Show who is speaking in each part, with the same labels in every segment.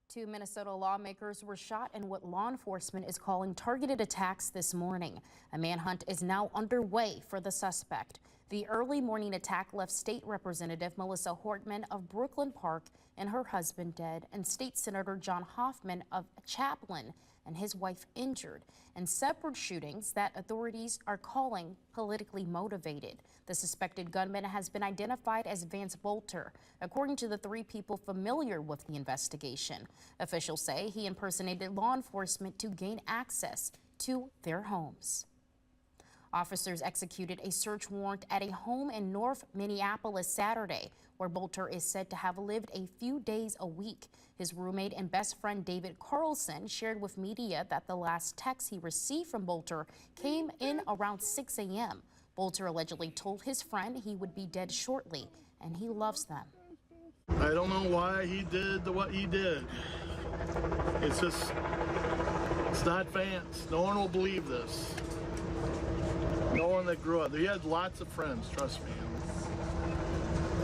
Speaker 1: Two Minnesota lawmakers were shot in what law enforcement is calling targeted attacks this morning. A manhunt is now underway for the suspect. The early morning attack left State Representative Melissa Hortman of Brooklyn Park and her husband dead, and State Senator John Hoffman of Chaplin and his wife injured, and separate shootings that authorities are calling politically motivated. The suspected gunman has been identified as Vance Bolter, according to the three people familiar with the investigation. Officials say he impersonated law enforcement to gain access to their homes. Officers executed a search warrant at a home in North Minneapolis Saturday, where Bolter is said to have lived a few days a week. His roommate and best friend David Carlson shared with media that the last text he received from Bolter came in around 6 a.m. Bolter allegedly told his friend he would be dead shortly, and he loves them.
Speaker 2: I don't know why he did what he did. It's not Vance. No one will believe this. No one that grew up. He had lots of friends, trust me.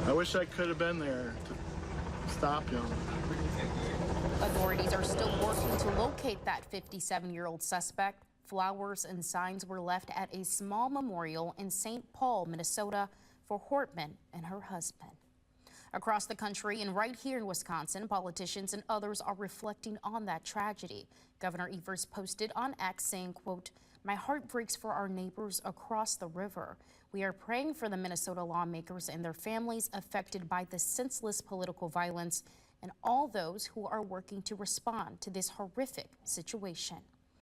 Speaker 2: I wish I could have been there to stop him.
Speaker 1: Authorities are still working to locate that 57-year-old suspect. Flowers and signs were left at a small memorial in St. Paul, Minnesota, for Hortman and her husband. Across the country and right here in Wisconsin, politicians and others are reflecting on that tragedy. Governor Evers posted on X saying, quote, "My heart breaks for our neighbors across the river. We are praying for the Minnesota lawmakers and their families affected by the senseless political violence and all those who are working to respond to this horrific situation."